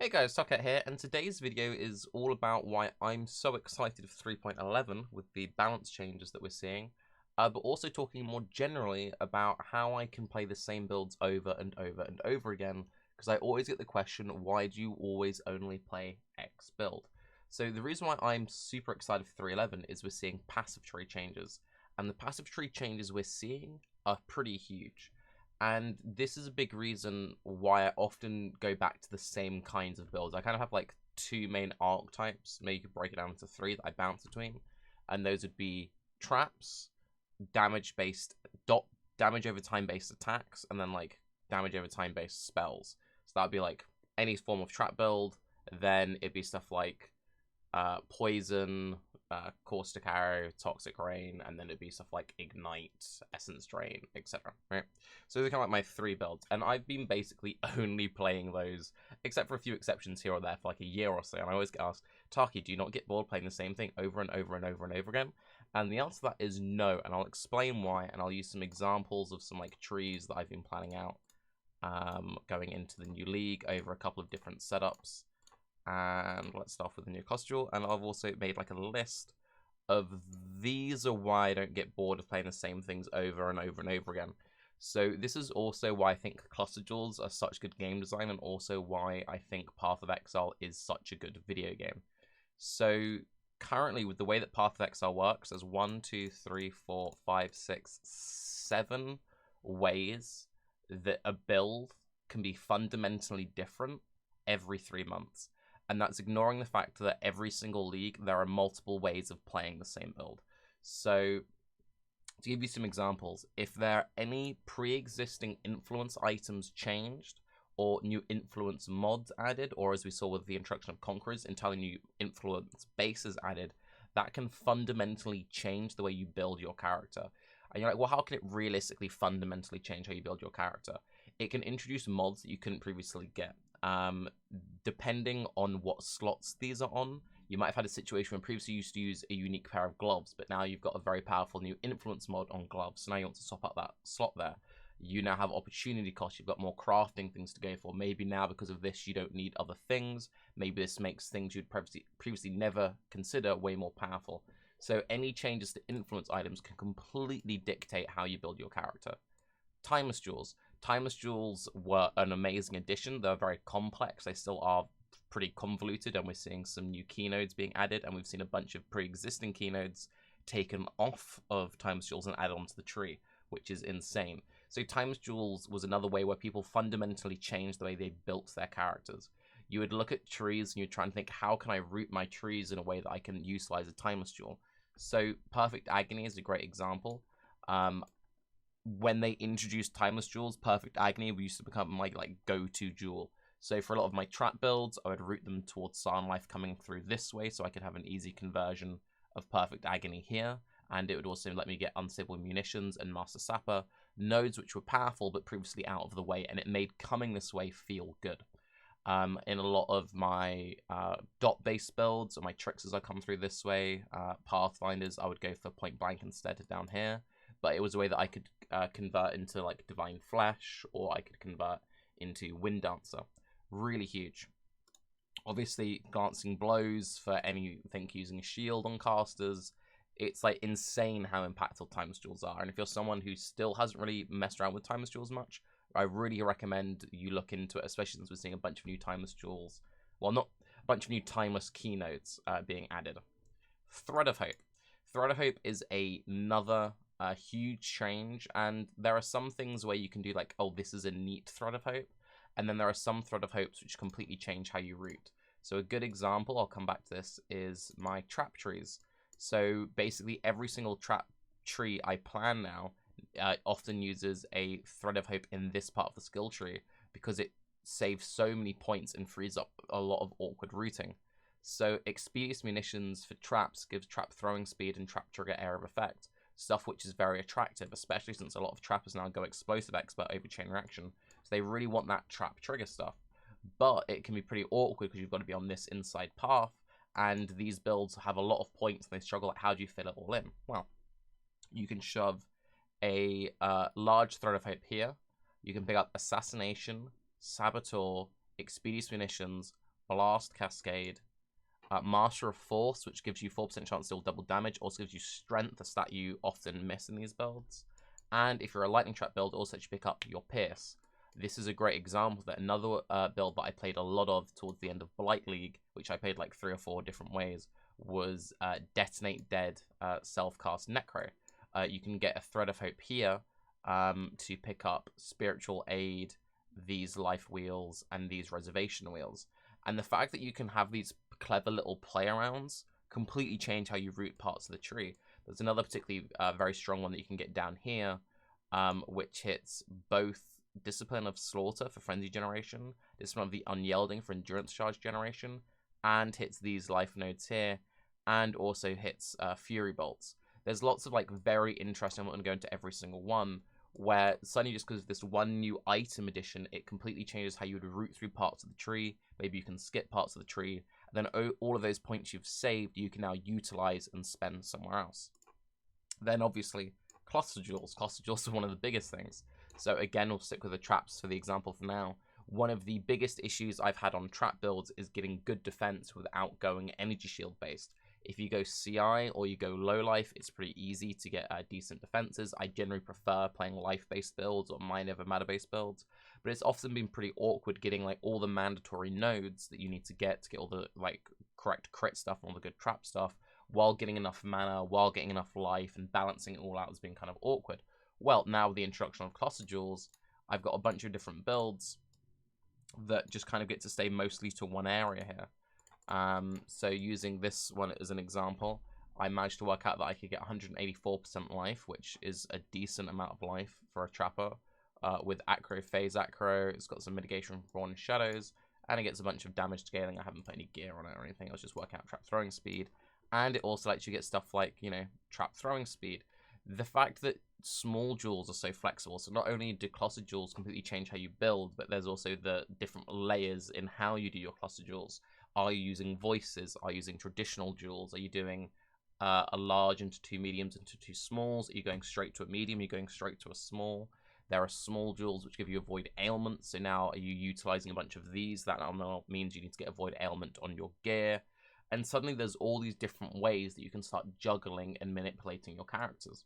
Hey guys, Tarke here, and today's video is all about why I'm so excited for 3.11 with the balance changes that we're seeing, but also talking more generally about how I can play the same builds over and over and over again, because I always get the question, why do you always only play X build? So the reason why I'm super excited for 3.11 is we're seeing passive tree changes, and the passive tree changes we're seeing are pretty huge. And this is a big reason why I often go back to the same kinds of builds. I kind of have like two main archetypes. Maybe you could break it down into three that I bounce between. And those would be traps, damage over time based attacks, and then like damage over time based spells. So that would be like any form of trap build. Then it'd be stuff like poison, caustic arrow, toxic rain, and then it'd be stuff like ignite, essence drain, etc. Right? So those are kind of like my three builds, and I've been basically only playing those, except for a few exceptions here or there, for like a year or so. And I always get asked, Tarke, do you not get bored playing the same thing over and over and over and over again? And the answer to that is no, and I'll explain why, and I'll use some examples of some like trees that I've been planning out going into the new league over a couple of different setups. And let's start with the new costume, and I've also made like a list of these are why I don't get bored of playing the same things over and over and over again. So this is also why I think cluster duels are such good game design, and also why I think Path of Exile is such a good video game. So currently, with the way that Path of Exile works, there's 1, 2, 3, 4, 5, 6, 7 ways that a build can be fundamentally different every 3 months. And that's ignoring the fact that every single league, there are multiple ways of playing the same build. So, to give you some examples, if there are any pre-existing influence items changed, or new influence mods added, or as we saw with the introduction of Conquerors, entirely new influence bases added, that can fundamentally change the way you build your character. And you're like, well, how can it realistically fundamentally change how you build your character? It can introduce mods that you couldn't previously get. Depending on what slots these are on, you might have had a situation where previously you used to use a unique pair of gloves, but now you've got a very powerful new influence mod on gloves, so now you want to swap up that slot there. You now have opportunity cost, you've got more crafting things to go for. Maybe now because of this you don't need other things, maybe this makes things you'd previously never consider way more powerful. So any changes to influence items can completely dictate how you build your character. Timeless Jewels. Timeless Jewels were an amazing addition. They're very complex. They still are pretty convoluted, and we're seeing some new keynodes being added, and we've seen a bunch of pre-existing keynodes taken off of Timeless Jewels and added onto the tree, which is insane. So Timeless Jewels was another way where people fundamentally changed the way they built their characters. You would look at trees and you'd try and think, how can I route my trees in a way that I can utilize a Timeless Jewel? So Perfect Agony is a great example. When they introduced Timeless Jewels, Perfect Agony used to become my go-to jewel. So for a lot of my trap builds, I would route them towards Psalm Life coming through this way, so I could have an easy conversion of Perfect Agony here, and it would also let me get Unstable Munitions and Master Sapper, nodes which were powerful but previously out of the way, and it made coming this way feel good. In a lot of my dot-based builds, or my tricks as I come through this way, Pathfinders, I would go for Point Blank instead down here, but it was a way that I could convert into like Divine Flesh, or I could convert into Wind Dancer. Really huge. Obviously, Glancing Blows for anything using a shield on casters. It's like insane how impactful Timeless Jewels are. And if you're someone who still hasn't really messed around with Timeless Jewels much, I really recommend you look into it, especially since we're seeing a bunch of new Timeless Jewels. Well, not a bunch of new Timeless keynotes being added. Thread of Hope. Thread of Hope is another huge change, and there are some things where you can do like, oh, this is a neat Thread of Hope, and then there are some Thread of Hopes which completely change how you route. So a good example, I'll come back to this, is my trap trees. So basically every single trap tree I plan now often uses a Thread of Hope in this part of the skill tree, because it saves so many points and frees up a lot of awkward routing. So Expeditious Munitions for traps gives trap throwing speed and trap trigger area of effect, stuff which is very attractive, especially since a lot of trappers now go Explosive Expert over Chain Reaction, so they really want that trap trigger stuff. But it can be pretty awkward because you've got to be on this inside path, and these builds have a lot of points and they struggle at how do you fit it all in. Well, you can shove a large Thread of Hope here. You can pick up Assassination, Saboteur, Expeditious Munitions, Blast Cascade, Master of Force, which gives you 4% chance to deal double damage, also gives you Strength, a stat you often miss in these builds. And if you're a Lightning Trap build, also lets you pick up your Pierce. This is a great example that another build that I played a lot of towards the end of Blight League, which I played like 3 or 4 different ways, was Detonate Dead Self-Cast Necro. You can get a Thread of Hope here to pick up Spiritual Aid, these Life Wheels, and these Reservation Wheels. And the fact that you can have these clever little play-arounds completely change how you route parts of the tree. There's another particularly very strong one that you can get down here, which hits both Discipline of Slaughter for Frenzy generation, Discipline of the Unyielding for Endurance Charge generation, and hits these life nodes here, and also hits Fury Bolts. There's lots of like very interesting, I'm not going to go into every single one, where suddenly just because of this one new item addition, it completely changes how you would route through parts of the tree. Maybe you can skip parts of the tree, and then all of those points you've saved, you can now utilize and spend somewhere else. Then obviously, Cluster Jewels. Cluster Jewels are one of the biggest things. So again, we'll stick with the traps for the example for now. One of the biggest issues I've had on trap builds is getting good defense without going energy shield based. If you go CI or you go low life, it's pretty easy to get decent defenses. I generally prefer playing life-based builds or Mind-Over Matter-based builds, but it's often been pretty awkward getting like all the mandatory nodes that you need to get all the like correct crit stuff and all the good trap stuff, while getting enough mana, while getting enough life, and balancing it all out has been kind of awkward. Well, now with the introduction of Cluster Jewels, I've got a bunch of different builds that just kind of get to stay mostly to one area here. So using this one as an example, I managed to work out that I could get 184% life, which is a decent amount of life for a trapper. With Acro Phase Acro, it's got some mitigation from Brawn and Shadows, and it gets a bunch of damage scaling. I haven't put any gear on it or anything, I was just working out trap throwing speed. And it also lets you get stuff like, you know, trap throwing speed. The fact that small jewels are so flexible, so not only do cluster jewels completely change how you build, but there's also the different layers in how you do your cluster jewels. Are you using voices? Are you using traditional jewels? Are you doing a large into 2 mediums into 2 smalls? Are you going straight to a medium? Are you going straight to a small? There are small jewels which give you avoid ailment, so now are you utilizing a bunch of these? That now means you need to get avoid ailment on your gear. And suddenly there's all these different ways that you can start juggling and manipulating your characters.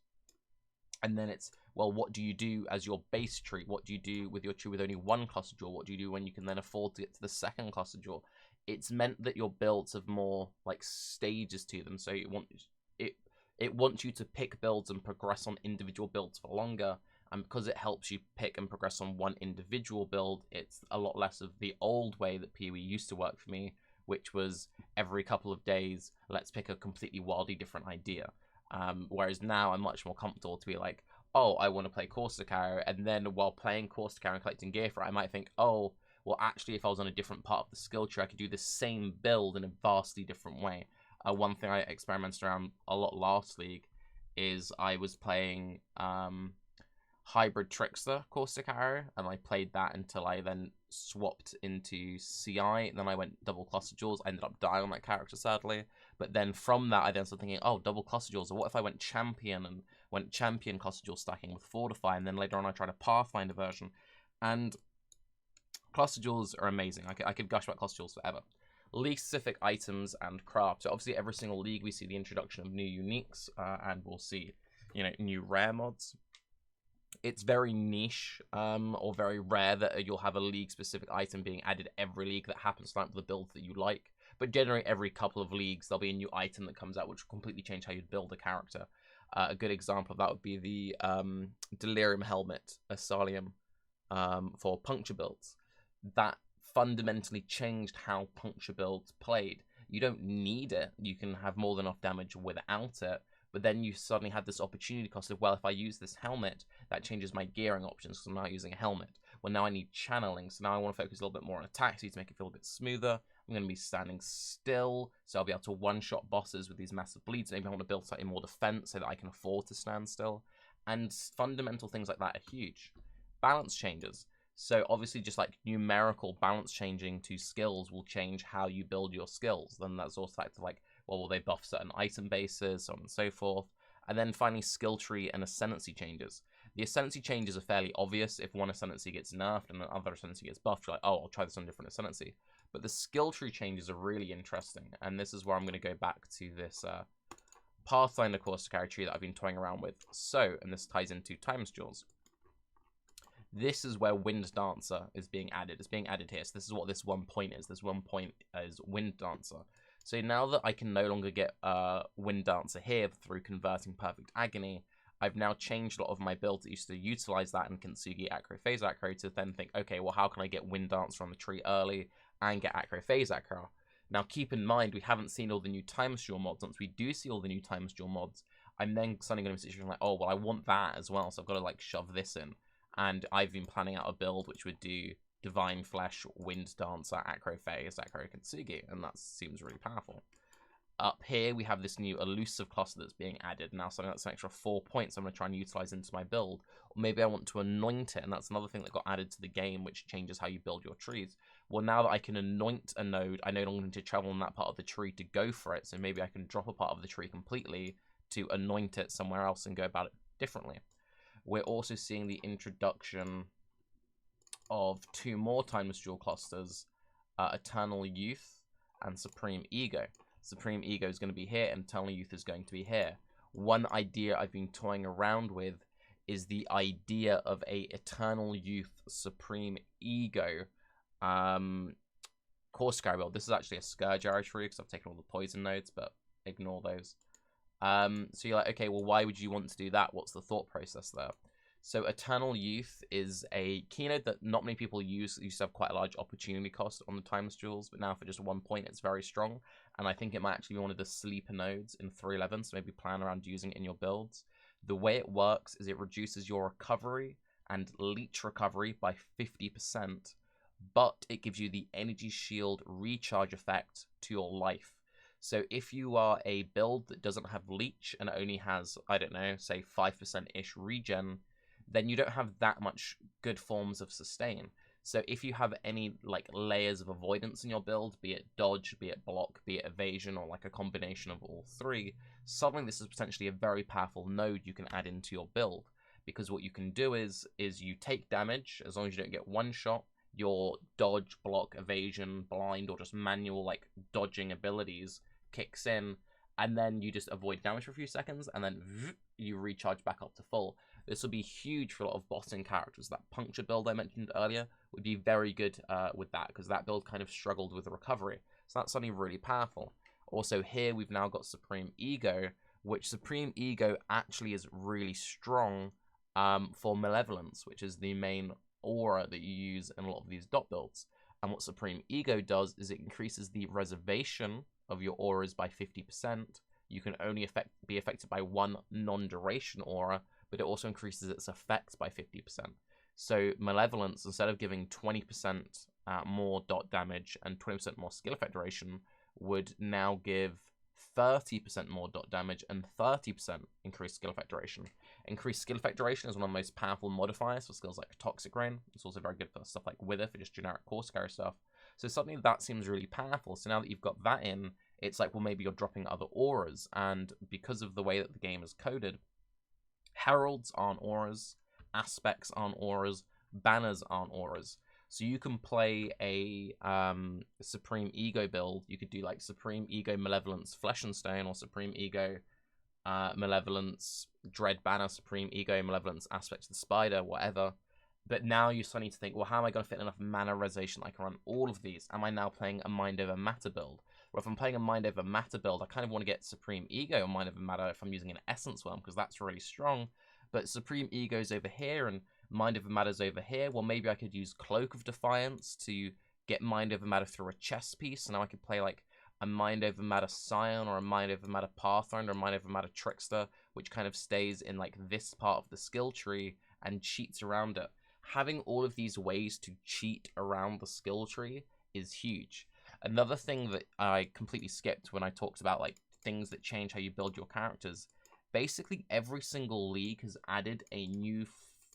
And then it's, well, what do you do as your base tree? What do you do with your tree with only one cluster jewel? What do you do when you can then afford to get to the second cluster jewel? It's meant that your builds have more like stages to them. So it wants you to pick builds and progress on individual builds for longer. And because it helps you pick and progress on one individual build, it's a lot less of the old way that PoE used to work for me, which was every couple of days, let's pick a completely wildly different idea. Whereas now I'm much more comfortable to be like, oh, I want to play Corsica, and then while playing Corsica and collecting gear for it, I might think, oh, well, actually, if I was on a different part of the skill tree, I could do the same build in a vastly different way. One thing I experimented around a lot last league is I was playing Hybrid Trickster Corsica, and I played that until I then swapped into CI, and then I went double Cluster Jewels. I ended up dying on that character, sadly. But then from that, I then started thinking, oh, double Cluster Jewels, or what if I went Champion and went Champion Cluster Jewel stacking with Fortify, and then later on I tried a Pathfinder version. And Cluster Jewels are amazing. I could gush about Cluster Jewels forever. League-specific items and craft. So obviously every single league we see the introduction of new uniques, and we'll see, you know, new rare mods. It's very niche, or very rare that you'll have a league-specific item being added every league that happens to like the builds that you like. But generally, every couple of leagues, there'll be a new item that comes out which will completely change how you build a character. A good example of that would be the Delirium Helmet, Asalium, for puncture builds. That fundamentally changed how puncture builds played. You don't need it. You can have more than enough damage without it. But then you suddenly had this opportunity cost of, well, if I use this helmet, that changes my gearing options because I'm now using a helmet. Well, now I need channeling, so now I want to focus a little bit more on attack speed to make it feel a bit smoother. I'm going to be standing still, so I'll be able to one-shot bosses with these massive bleeds. Maybe I want to build slightly more defense so that I can afford to stand still. And fundamental things like that are huge. Balance changes. So obviously just like numerical balance changing to skills will change how you build your skills. Then that's also like, well, will they buff certain item bases, so on and so forth. And then finally, skill tree and ascendancy changes. The ascendancy changes are fairly obvious. If one ascendancy gets nerfed and another ascendancy gets buffed, you're like, oh, I'll try this on a different ascendancy. But the skill tree changes are really interesting, and this is where I'm going to go back to this Pathfinder course carry tree that I've been toying around with. So, and this ties into Times Jewels. This is where Wind Dancer is being added. It's being added here. So this is what this 1 point is. This 1 point is Wind Dancer. So now that I can no longer get Wind Dancer here through converting Perfect Agony, I've now changed a lot of my builds that used to utilize that in Kintsugi Acro Phase Acro to then think, okay, well, how can I get Wind Dancer on the tree early and get Acro Phase Acro? Now, keep in mind, we haven't seen all the new Time Jewel mods. Once we do see all the new Time Jewel mods, I'm then suddenly going to be in a situation like, oh, well, I want that as well, so I've got to, like, shove this in. And I've been planning out a build which would do Divine Flesh, Wind Dancer, Acro Phase, Acro Kintsugi, and that seems really powerful. Up here, we have this new elusive cluster that's being added. Now, something that's an extra 4 points I'm going to try and utilize into my build. Or maybe I want to anoint it, and that's another thing that got added to the game, which changes how you build your trees. Well, now that I can anoint a node, I no longer need to travel on that part of the tree to go for it, so maybe I can drop a part of the tree completely to anoint it somewhere else and go about it differently. We're also seeing the introduction of 2 more Timeless Jewel clusters, Eternal Youth and Supreme Ego. Supreme Ego is going to be here, and Eternal Youth is going to be here. One idea I've been toying around with is the idea of a Eternal Youth Supreme Ego course carry build. This is actually a Scourge Arrow tree because I've taken all the poison nodes, but ignore those. So you're like, okay, well, why would you want to do that? What's the thought process there? So Eternal Youth is a keynode that not many people use. It used to have quite a large opportunity cost on the Timeless Jewels, but now for just 1 point, it's very strong. And I think it might actually be one of the sleeper nodes in 3.11, so maybe plan around using it in your builds. The way it works is it reduces your recovery and leech recovery by 50%, but it gives you the energy shield recharge effect to your life. So if you are a build that doesn't have leech and only has, I don't know, say 5%-ish regen, then you don't have that much good forms of sustain. So if you have any like layers of avoidance in your build, be it dodge, be it block, be it evasion, or like a combination of all 3, suddenly this is potentially a very powerful node you can add into your build. Because what you can do is you take damage, as long as you don't get one shot, your dodge, block, evasion, blind, or just manual like dodging abilities kicks in, and then you just avoid damage for a few seconds, and then you recharge back up to full. This will be huge for a lot of bossing characters. That puncture build I mentioned earlier would be very good with that, because that build kind of struggled with the recovery. So that's something really powerful. Also here we've now got Supreme Ego, which Supreme Ego actually is really strong for Malevolence, which is the main aura that you use in a lot of these dot builds. And what Supreme Ego does is it increases the reservation of your auras by 50%. You can only be affected by 1 non-duration aura, but it also increases its effect by 50%. So Malevolence, instead of giving 20% more dot damage and 20% more skill effect duration, would now give 30% more dot damage and 30% increased skill effect duration. Increased skill effect duration is one of the most powerful modifiers for skills like Toxic Rain. It's also very good for stuff like Wither, for just generic course carry stuff. So something that seems really powerful. So now that you've got that in, it's like, well, maybe you're dropping other auras. And because of the way that the game is coded, Heralds aren't auras, Aspects aren't auras, Banners aren't auras. So you can play a Supreme Ego build. You could do like Supreme Ego Malevolence Flesh and Stone, or Supreme Ego Malevolence Dread Banner, Supreme Ego Malevolence Aspects of the Spider, whatever. But now you suddenly need to think, well, how am I going to fit enough mana reservation that I can run all of these? Am I now playing a Mind Over Matter build? Or if I'm playing a Mind Over Matter build, I kind of want to get Supreme Ego or Mind Over Matter if I'm using an Essence Worm, because that's really strong. But Supreme Ego's over here and Mind Over Matter's over here. Well, maybe I could use Cloak of Defiance to get Mind Over Matter through a chess piece. So now I could play like a Mind Over Matter Scion, or a Mind Over Matter Pathfinder, or a Mind Over Matter Trickster, which kind of stays in like this part of the skill tree and cheats around it. Having all of these ways to cheat around the skill tree is huge. Another thing that I completely skipped when I talked about like things that change how you build your characters, basically every single league has added a new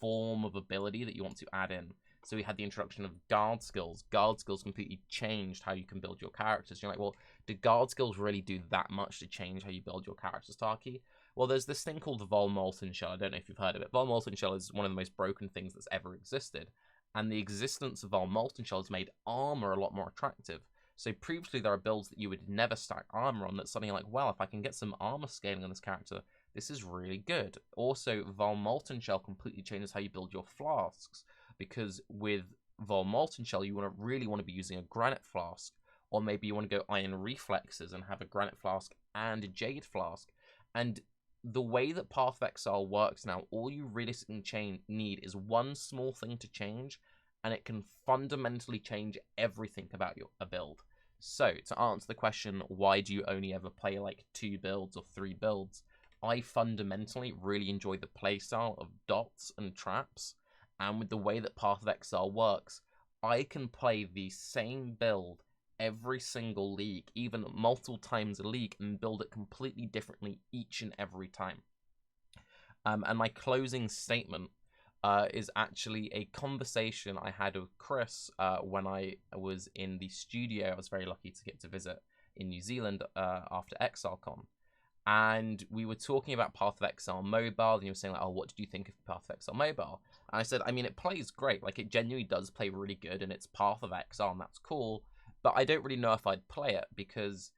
form of ability that you want to add in. So we had the introduction of guard skills. Guard skills completely changed how you can build your characters. You're like, well, do guard skills really do that much to change how you build your characters, Tarke? Well, there's this thing called the Vol Molten Shell. I don't know if you've heard of it. Vol Molten Shell is one of the most broken things that's ever existed. And the existence of Vol Molten Shell has made armor a lot more attractive. So previously there are builds that you would never stack armor on that's suddenly like, well, if I can get some armor scaling on this character, this is really good. Also, Vol Molten Shell completely changes how you build your flasks, because with Vol Molten Shell, you really want to be using a granite flask, or maybe you want to go iron reflexes and have a granite flask and a jade flask. And the way that Path of Exile works now, all you realistically need is one small thing to change, and it can fundamentally change everything about your build. So, to answer the question, why do you only ever play like 2 builds or 3 builds? I fundamentally really enjoy the playstyle of dots and traps, and with the way that Path of Exile works, I can play the same build every single league, even multiple times a league, and build it completely differently each and every time. And my closing statement is actually a conversation I had with Chris when I was in the studio. I was very lucky to get to visit in New Zealand after ExileCon. And we were talking about Path of Exile Mobile, and you were saying, like, oh, what did you think of Path of Exile Mobile? And I said, I mean, it plays great. Like, it genuinely does play really good, and it's Path of Exile, and that's cool. But I don't really know if I'd play it, because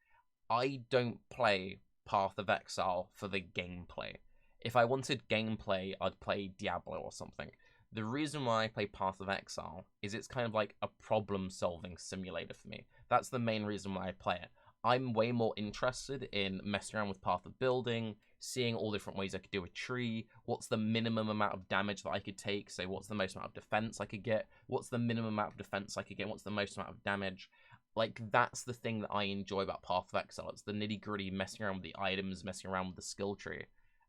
I don't play Path of Exile for the gameplay. If I wanted gameplay, I'd play Diablo or something. The reason why I play Path of Exile is it's kind of like a problem-solving simulator for me. That's the main reason why I play it. I'm way more interested in messing around with Path of Building, seeing all different ways I could do a tree, what's the minimum amount of damage that I could take, so what's the most amount of defense I could get, what's the minimum amount of defense I could get, what's the most amount of damage. Like, that's the thing that I enjoy about Path of Exile. It's the nitty-gritty, messing around with the items, messing around with the skill tree.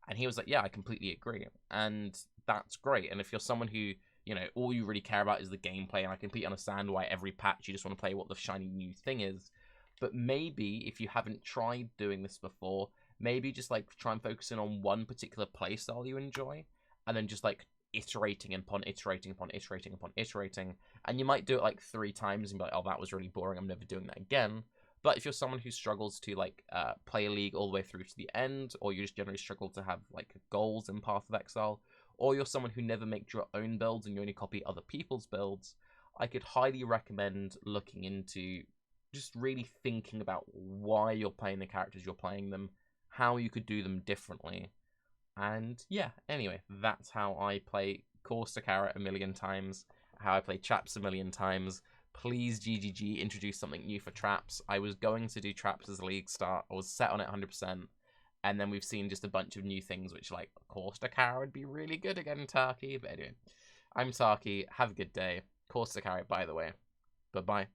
And he was like, yeah, I completely agree. And that's great. And if you're someone who, you know, all you really care about is the gameplay, and I completely understand why every patch you just want to play what the shiny new thing is. But maybe if you haven't tried doing this before, maybe just like try and focus in on one particular playstyle you enjoy, and then just like iterating upon iterating upon iterating upon iterating. And you might do it like 3 times and be like, oh, that was really boring, I'm never doing that again. But if you're someone who struggles to like play a league all the way through to the end, or you just generally struggle to have like goals in Path of Exile, or you're someone who never makes your own builds and you only copy other people's builds, I could highly recommend looking into just really thinking about why you're playing the characters you're playing them, how you could do them differently. And yeah, anyway, that's how I play Course to Carrot a million times, how I play Traps a million times. Please, GGG, introduce something new for Traps. I was going to do Traps as a league start. I was set on it 100%. And then we've seen just a bunch of new things, which, like, Course to Carrot would be really good again, Tarke. But anyway, I'm Tarke. Have a good day. Course to Carrot, by the way. Bye-bye.